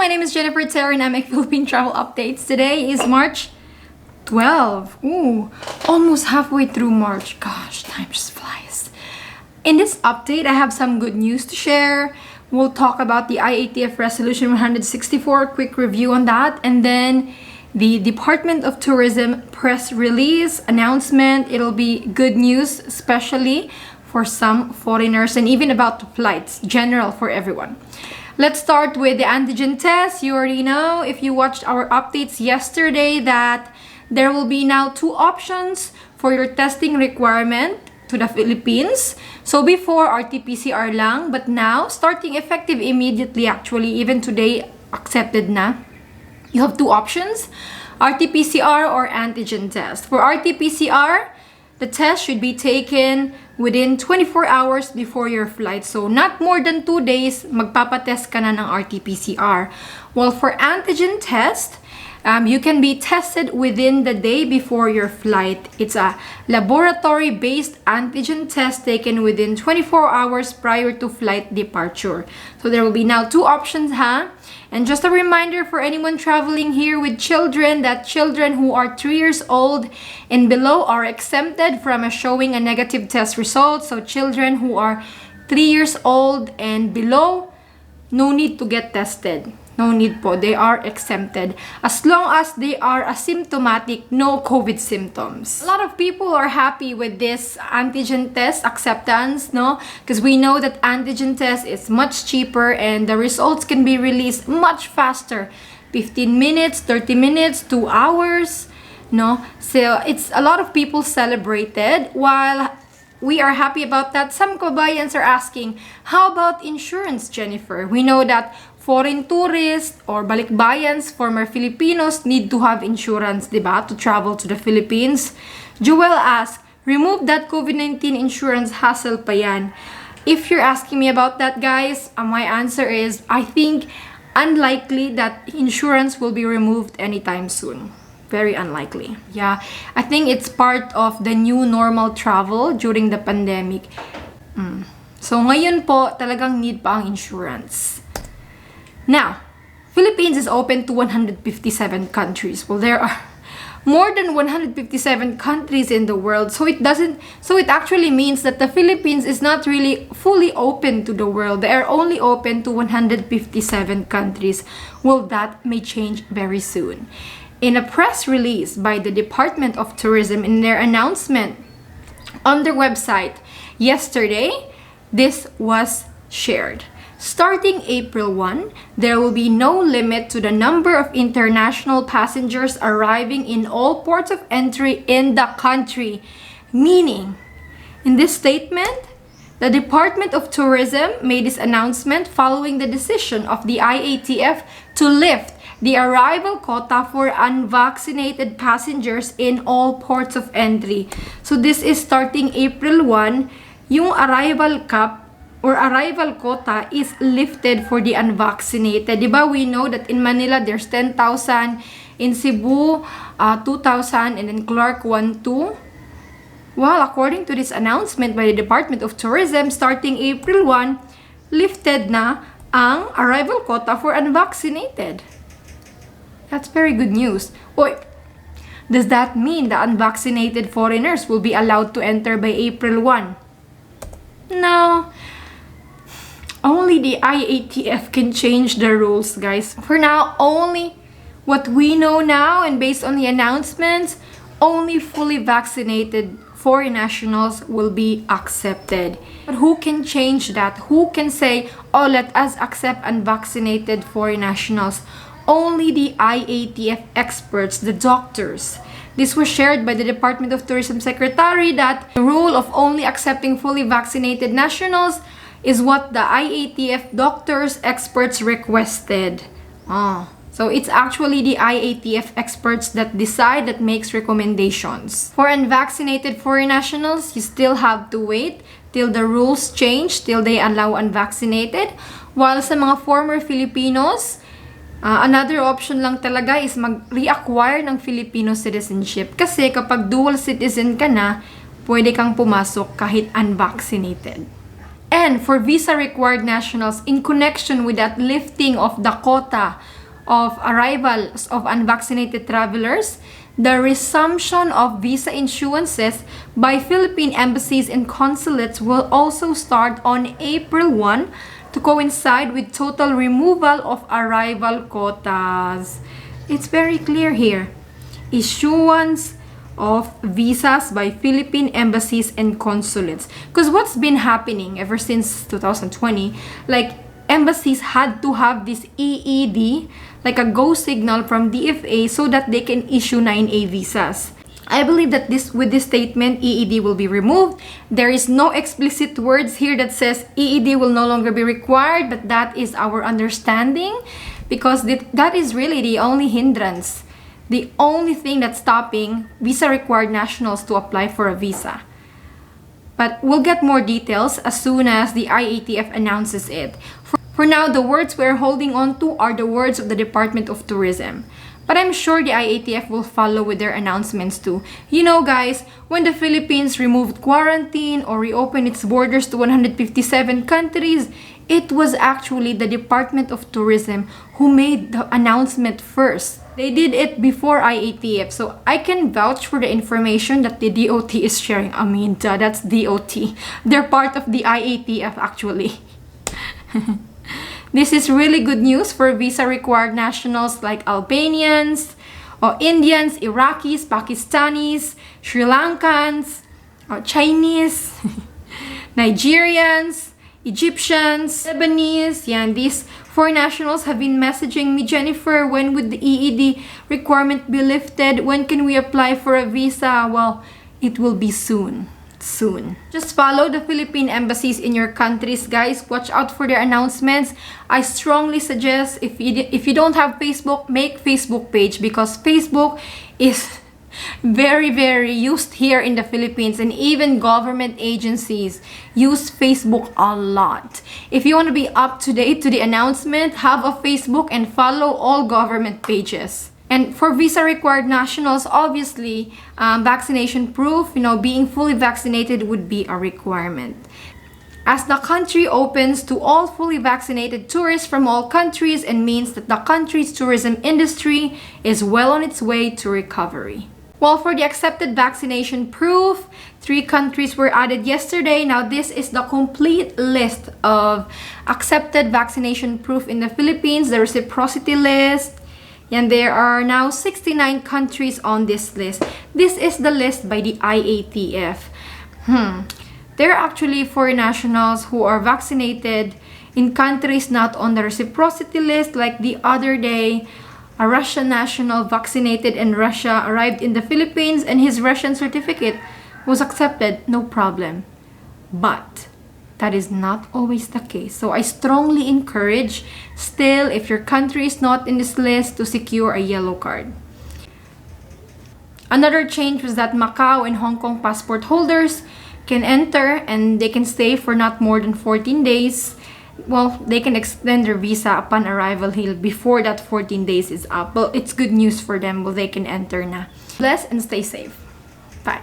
my name is Jennifer Terri and I make Philippine Travel Updates. Today is March 12. Ooh, almost halfway through March. Gosh, time just flies. In this update, I have some good news to share. We'll talk about the IATF Resolution 164, quick review on that, and then the Department of Tourism press release announcement. It'll be good news, especially for some foreigners, and even about the flights, general for everyone. Let's start with the antigen test. You already know, if you watched our updates yesterday, that there will be now two options for your testing requirement to the Philippines. So before, RT-PCR lang, but now, starting effective immediately, actually, even today, accepted na. You have two options, RT-PCR or antigen test. For RT-PCR, the test should be taken within 24 hours before your flight. So not more than 2 days, magpapatest ka na ng RT-PCR. While for antigen test, you can be tested within the day before your flight. It's a laboratory-based antigen test taken within 24 hours prior to flight departure. So there will be now two options, huh? And just a reminder for anyone traveling here with children, that children who are 3 years old and below are exempted from showing a negative test result. So children who are 3 years old and below, no need to get tested. No need po. They are exempted. As long as they are asymptomatic, no COVID symptoms. A lot of people are happy with this antigen test acceptance, no? Because we know that antigen test is much cheaper and the results can be released much faster. 15 minutes, 30 minutes, 2 hours, no? So it's a lot of people celebrated. While we are happy about that, some kabayans are asking, how about insurance, Jennifer? We know that foreign tourists or balikbayans, former Filipinos, need to have insurance, diba, to travel to the Philippines. Joel asked, remove that COVID-19 insurance hassle pa yan. If you're asking me about that, guys, my answer is, I think unlikely that insurance will be removed anytime soon. Very unlikely. Yeah, I think it's part of the new normal travel during the pandemic. So ngayon po, talagang need pa ang insurance. Now, Philippines is open to 157 countries. Well, there are more than 157 countries in the world. So it actually means that the Philippines is not really fully open to the world. They are only open to 157 countries. Well, that may change very soon. In a press release by the Department of Tourism, in their announcement on their website yesterday, this was shared. Starting April 1, there will be no limit to the number of international passengers arriving in all ports of entry in the country. Meaning, in this statement, the Department of Tourism made this announcement following the decision of the IATF to lift the arrival quota for unvaccinated passengers in all ports of entry. So this is starting April 1, yung arrival cap or arrival quota is lifted for the unvaccinated. Diba, we know that in Manila there's 10,000, in Cebu 2,000, and in Clark 1,2. Well, according to this announcement by the Department of Tourism, starting April 1, lifted na ang arrival quota for unvaccinated. That's very good news. Oy, does that mean the unvaccinated foreigners will be allowed to enter by April 1? No. Only the IATF can change the rules, guys. For now, only what we know now, and based on the announcements, only fully vaccinated foreign nationals will be accepted. But who can change that? Who can say, oh, let us accept unvaccinated foreign nationals? Only the IATF experts, the doctors. This was shared by the Department of Tourism Secretary that the rule of only accepting fully vaccinated nationals is what the IATF doctors, experts requested. So it's actually the IATF experts that decide, that makes recommendations. For unvaccinated foreign nationals, you still have to wait till the rules change, till they allow unvaccinated. While sa mga former Filipinos, another option lang talaga is mag-reacquire ng Filipino citizenship. Kasi kapag dual citizen ka na, pwede kang pumasok kahit unvaccinated. And for visa-required nationals, in connection with that lifting of the quota of arrivals of unvaccinated travelers, the resumption of visa issuances by Philippine embassies and consulates will also start on April 1 to coincide with total removal of arrival quotas. It's very clear here. Issuance of visas by Philippine embassies and consulates. Because what's been happening ever since 2020, like embassies had to have this EED, like a go signal from DFA so that they can issue 9A visas. I believe that with this statement, EED will be removed. There is no explicit words here that says EED will no longer be required, but that is our understanding because that is really the only hindrance, the only thing that's stopping visa-required nationals to apply for a visa. But we'll get more details as soon as the IATF announces it. For now, the words we're holding on to are the words of the Department of Tourism. But I'm sure the IATF will follow with their announcements too. You know guys, when the Philippines removed quarantine or reopened its borders to 157 countries, it was actually the Department of Tourism who made the announcement first. They did it before IATF, so I can vouch for the information that the DOT is sharing. I mean, that's DOT. They're part of the IATF actually. This is really good news for visa-required nationals like Albanians, or Indians, Iraqis, Pakistanis, Sri Lankans, or Chinese, Nigerians, Egyptians, Lebanese. Yan, these 4 nationals have been messaging me, Jennifer, when would the EED requirement be lifted? When can we apply for a visa? Well, it will be soon. Just follow the Philippine embassies in your countries, guys. Watch out for their announcements. I strongly suggest if you don't have Facebook, make Facebook page because Facebook is very used here in the Philippines, and even government agencies use Facebook a lot. If you want to be up to date to the announcement, have a Facebook and follow all government pages. And for visa-required nationals, obviously, vaccination proof, being fully vaccinated would be a requirement. As the country opens to all fully vaccinated tourists from all countries, it means that the country's tourism industry is well on its way to recovery. Well, for the accepted vaccination proof, 3 countries were added yesterday. Now, this is the complete list of accepted vaccination proof in the Philippines, the reciprocity list. And there are now 69 countries on this list. This is the list by the IATF. There are actually 4 nationals who are vaccinated in countries not on the reciprocity list. Like the other day, a Russian national vaccinated in Russia arrived in the Philippines and his Russian certificate was accepted, no problem. But that is not always the case. So I strongly encourage, still, if your country is not in this list, to secure a yellow card. Another change was that Macau and Hong Kong passport holders can enter and they can stay for not more than 14 days. Well, they can extend their visa upon arrival here before that 14 days is up. Well, it's good news for them. Well, they can enter na. Bless and stay safe. Bye.